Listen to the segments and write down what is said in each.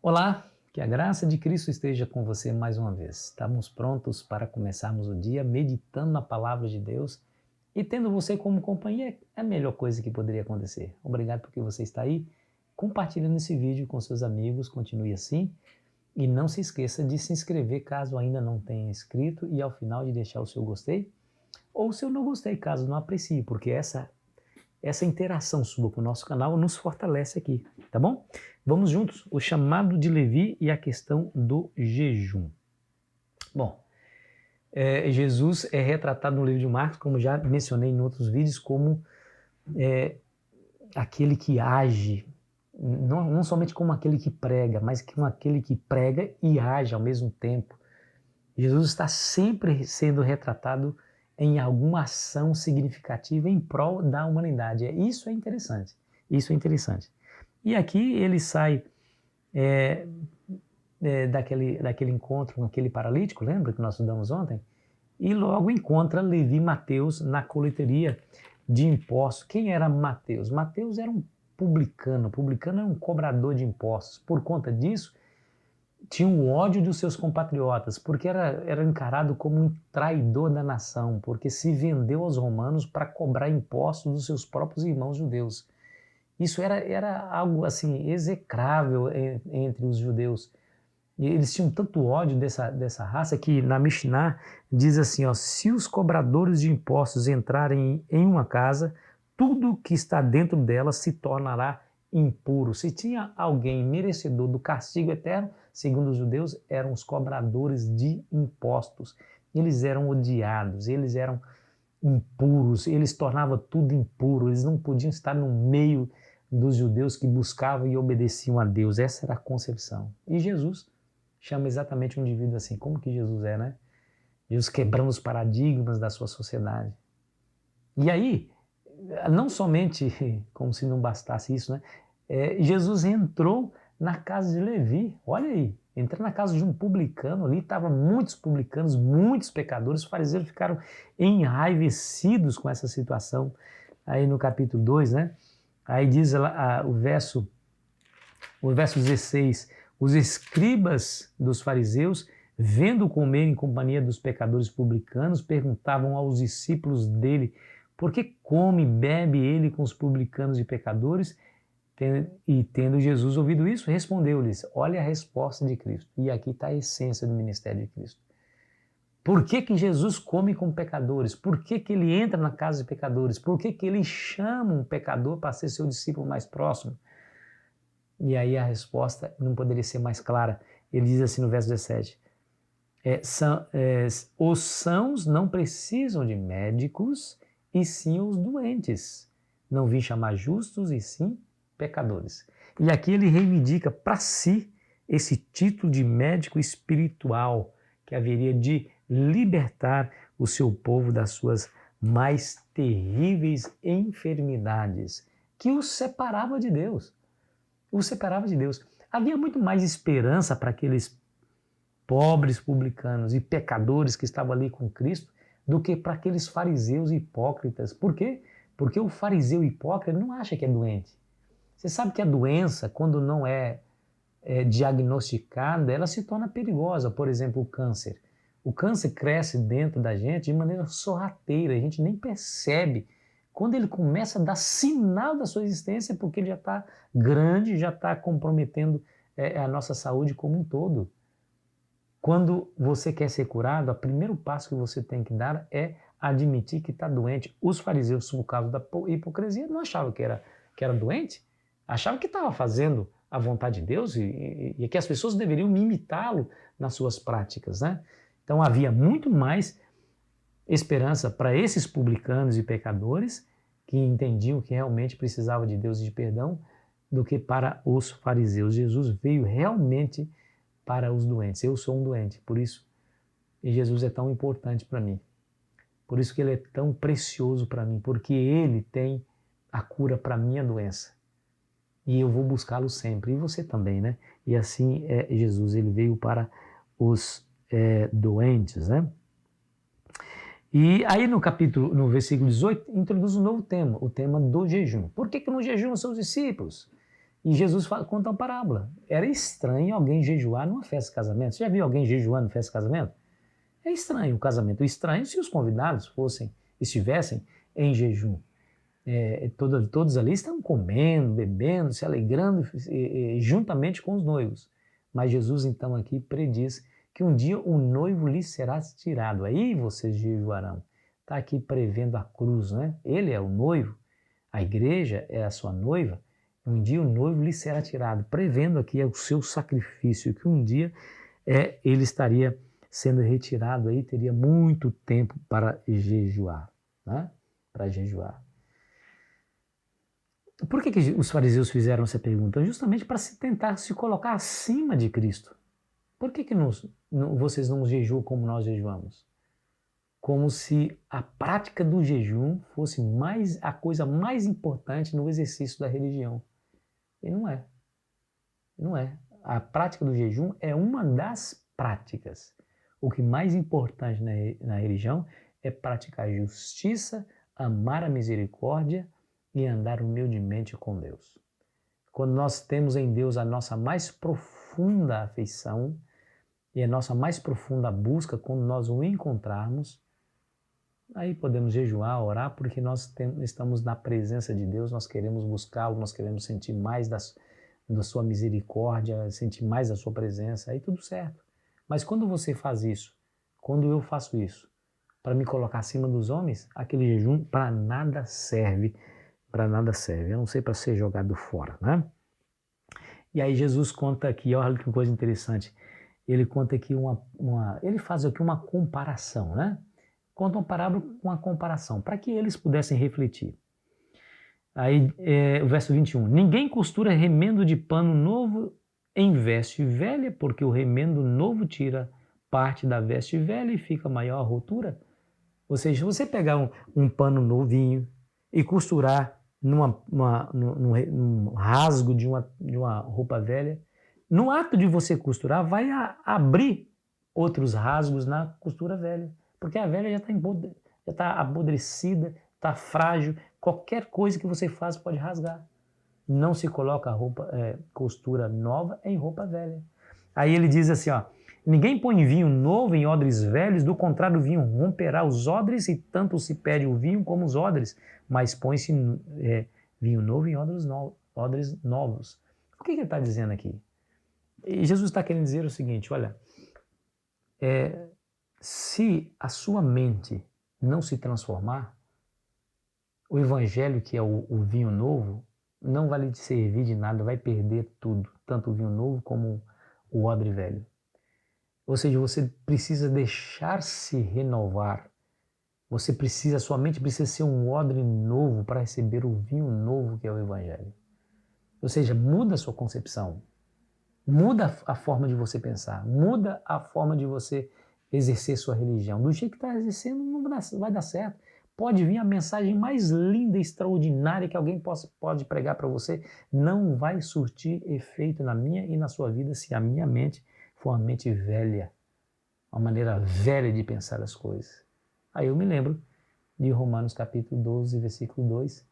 Olá, que a graça de Cristo esteja com você mais uma vez. Estamos prontos para começarmos o dia meditando na palavra de Deus e tendo você como companhia é a melhor coisa que poderia acontecer. Obrigado porque você está aí compartilhando esse vídeo com seus amigos. Continue assim e não se esqueça de se inscrever caso ainda não tenha inscrito e ao final de deixar o seu gostei ou o seu não gostei caso não aprecie, porque essa interação sua com o nosso canal nos fortalece aqui, tá bom? Vamos juntos, o chamado de Levi e a questão do jejum. Bom, Jesus é retratado no livro de Marcos, como já mencionei em outros vídeos, como aquele que age, não somente como aquele que prega, mas como aquele que prega e age ao mesmo tempo. Jesus está sempre sendo retratado em alguma ação significativa em prol da humanidade. Isso é interessante. Isso é interessante. E aqui ele sai daquele encontro com aquele paralítico, lembra que nós estudamos ontem? E logo encontra Levi e Mateus na coleteria de impostos. Quem era Mateus? Mateus era um publicano. Publicano era um cobrador de impostos. Por conta disso, tinha o ódio dos seus compatriotas, porque era encarado como um traidor da nação, porque se vendeu aos romanos para cobrar impostos dos seus próprios irmãos judeus. Isso era algo assim execrável entre os judeus. E eles tinham tanto ódio dessa raça que na Mishnah diz assim, ó, se os cobradores de impostos entrarem em uma casa, tudo que está dentro dela se tornará impuro. Se tinha alguém merecedor do castigo eterno, segundo os judeus, eram os cobradores de impostos. Eles eram odiados, eles eram impuros, eles tornavam tudo impuro, eles não podiam estar no meio dos judeus que buscavam e obedeciam a Deus. Essa era a concepção. E Jesus chama exatamente um indivíduo assim. Como que Jesus é, né? Jesus quebrando os paradigmas da sua sociedade. E aí, não somente, como se não bastasse isso, né? Jesus entrou na casa de Levi. Olha aí, entrou na casa de um publicano ali, estavam muitos publicanos, muitos pecadores. Os fariseus ficaram enraivecidos com essa situação. Aí no capítulo 2, né? Aí diz o verso 16, os escribas dos fariseus, vendo comer em companhia dos pecadores publicanos, perguntavam aos discípulos dele, por que come e bebe ele com os publicanos e pecadores? E tendo Jesus ouvido isso, respondeu-lhes, olha a resposta de Cristo. E aqui está a essência do ministério de Cristo. Por que Jesus come com pecadores? Por que ele entra na casa de pecadores? Por que ele chama um pecador para ser seu discípulo mais próximo? E aí a resposta não poderia ser mais clara. Ele diz assim no verso 17, os sãos não precisam de médicos, e sim os doentes. Não vim chamar justos, e sim pecadores. E aqui ele reivindica para si esse título de médico espiritual que haveria de libertar o seu povo das suas mais terríveis enfermidades, que os separava de Deus. Os separava de Deus. Havia muito mais esperança para aqueles pobres publicanos e pecadores que estavam ali com Cristo do que para aqueles fariseus hipócritas. Por quê? Porque o fariseu hipócrita não acha que é doente. Você sabe que a doença, quando não é diagnosticada, ela se torna perigosa. Por exemplo, o câncer. O câncer cresce dentro da gente de maneira sorrateira, a gente nem percebe. Quando ele começa a dar sinal da sua existência, porque ele já está grande, já está comprometendo a nossa saúde como um todo. Quando você quer ser curado, o primeiro passo que você tem que dar é admitir que está doente. Os fariseus, por causa da hipocrisia, não achavam que era doente, achavam que estava fazendo a vontade de Deus e que as pessoas deveriam imitá-lo nas suas práticas, né? Então havia muito mais esperança para esses publicanos e pecadores que entendiam que realmente precisavam de Deus e de perdão do que para os fariseus. Jesus veio realmente para os doentes. Eu sou um doente, por isso Jesus é tão importante para mim. Por isso que ele é tão precioso para mim, porque ele tem a cura para a minha doença. E eu vou buscá-lo sempre, e você também, né? E assim é Jesus, ele veio para os doentes, né? E aí no versículo 18, introduz um novo tema, o tema do jejum. Por que não jejuam seus discípulos? E Jesus conta uma parábola. Era estranho alguém jejuar numa festa de casamento. Você já viu alguém jejuando em festa de casamento? É estranho o casamento. Estranho se os convidados estivessem em jejum. Todos ali estão comendo, bebendo, se alegrando juntamente com os noivos. Mas Jesus então aqui prediz que um dia o noivo lhe será tirado. Aí vocês jejuarão. Está aqui prevendo a cruz, né? Ele é o noivo, a igreja é a sua noiva. Um dia o noivo lhe será tirado, prevendo aqui o seu sacrifício, que um dia ele estaria sendo retirado aí, teria muito tempo para jejuar, né? Para jejuar. Por que os fariseus fizeram essa pergunta? Justamente para tentar se colocar acima de Cristo. Por que vocês não jejuam como nós jejuamos? Como se a prática do jejum fosse a coisa mais importante no exercício da religião. E não é. Não é. A prática do jejum é uma das práticas. O que mais importante na religião é praticar a justiça, amar a misericórdia e andar humildemente com Deus. Quando nós temos em Deus a nossa mais profunda afeição e a nossa mais profunda busca, quando nós o encontrarmos, aí podemos jejuar, orar, porque nós estamos na presença de Deus, nós queremos buscá-lo, nós queremos sentir mais da sua misericórdia, sentir mais da sua presença, aí tudo certo. Mas quando você faz isso, quando eu faço isso, para me colocar acima dos homens, aquele jejum para nada serve, a não ser para ser jogado fora, né? E aí Jesus conta aqui, olha que coisa interessante, ele conta aqui ele faz aqui uma comparação, né? Conta uma parábola com uma comparação, para que eles pudessem refletir. Aí, o verso 21, ninguém costura remendo de pano novo em veste velha, porque o remendo novo tira parte da veste velha e fica maior a rotura. Ou seja, se você pegar um pano novinho e costurar num rasgo de uma roupa velha, no ato de você costurar, vai abrir outros rasgos na costura velha, porque a velha já está apodrecida, está frágil, qualquer coisa que você faz pode rasgar. Não se coloca costura nova em roupa velha. Aí ele diz assim, ó, ninguém põe vinho novo em odres velhos, do contrário, o vinho romperá os odres e tanto se perde o vinho como os odres, mas põe-se vinho novo em odres novos. O que ele está dizendo aqui? E Jesus está querendo dizer o seguinte, olha, se a sua mente não se transformar, o evangelho, que é o vinho novo, não vai lhe servir de nada, vai perder tudo, tanto o vinho novo como o odre velho. Ou seja, você precisa deixar-se renovar. Sua mente precisa ser um odre novo para receber o vinho novo que é o evangelho. Ou seja, muda a sua concepção, muda a forma de você pensar, muda a forma de você exercer sua religião. Do jeito que está exercendo, não vai dar certo. Pode vir a mensagem mais linda e extraordinária que alguém pode pregar para você, não vai surtir efeito na minha e na sua vida se a minha mente for uma mente velha, uma maneira velha de pensar as coisas. Aí eu me lembro de Romanos capítulo 12, versículo 2,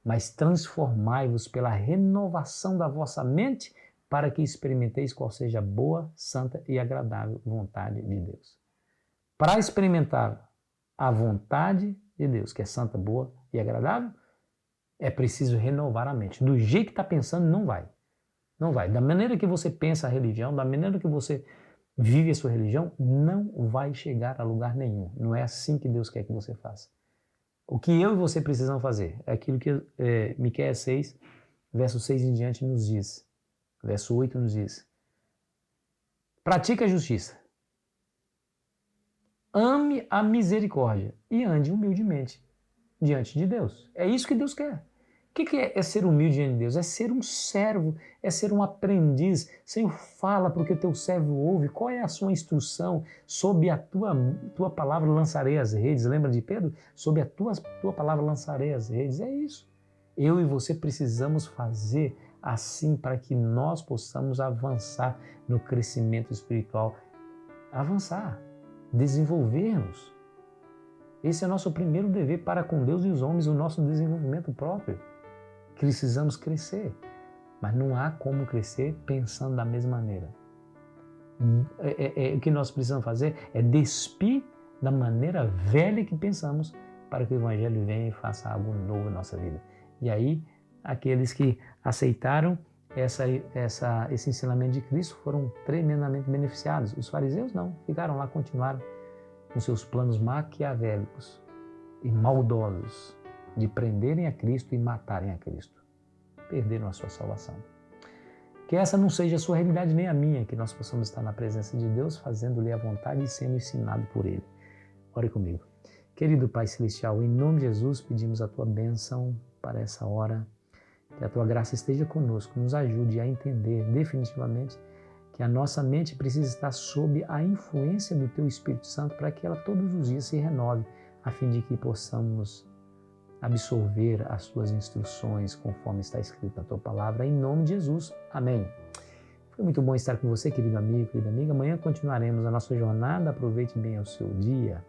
mas transformai-vos pela renovação da vossa mente para que experimenteis qual seja a boa, santa e agradável vontade de Deus. Para experimentar a vontade de Deus, que é santa, boa e agradável, é preciso renovar a mente. Do jeito que está pensando, não vai. Não vai. Da maneira que você pensa a religião, da maneira que você vive a sua religião, não vai chegar a lugar nenhum. Não é assim que Deus quer que você faça. O que eu e você precisamos fazer é aquilo que Miqueias 6, verso 6 em diante nos diz. Verso 8 nos diz. Pratique a justiça. Ame a misericórdia e ande humildemente diante de Deus. É isso que Deus quer. O que é ser humilde diante de Deus? É ser um servo, é ser um aprendiz. Senhor, fala porque o teu servo ouve. Qual é a sua instrução? Sob a tua palavra lançarei as redes. Lembra de Pedro? Sob a tua palavra lançarei as redes. É isso. Eu e você precisamos fazer assim para que nós possamos avançar no crescimento espiritual. Avançar. Desenvolvermos. Esse é o nosso primeiro dever para com Deus e os homens, o nosso desenvolvimento próprio. Precisamos crescer. Mas não há como crescer pensando da mesma maneira. O que nós precisamos fazer é despir da maneira velha que pensamos para que o Evangelho venha e faça algo novo na nossa vida. E aí, aqueles que aceitaram esse ensinamento de Cristo foram tremendamente beneficiados. Os fariseus não, ficaram lá, continuaram com seus planos maquiavélicos e maldosos de prenderem a Cristo e matarem a Cristo. Perderam a sua salvação. Que essa não seja a sua realidade nem a minha, que nós possamos estar na presença de Deus, fazendo-lhe a vontade e sendo ensinado por Ele. Ore comigo. Querido Pai Celestial, em nome de Jesus, pedimos a Tua bênção para essa hora, que a Tua graça esteja conosco, nos ajude a entender definitivamente que a nossa mente precisa estar sob a influência do Teu Espírito Santo para que ela todos os dias se renove, a fim de que possamos absorver as Tuas instruções conforme está escrito na Tua palavra, em nome de Jesus. Amém. Foi muito bom estar com você, querido amigo, querida amiga. Amanhã continuaremos a nossa jornada. Aproveite bem o seu dia.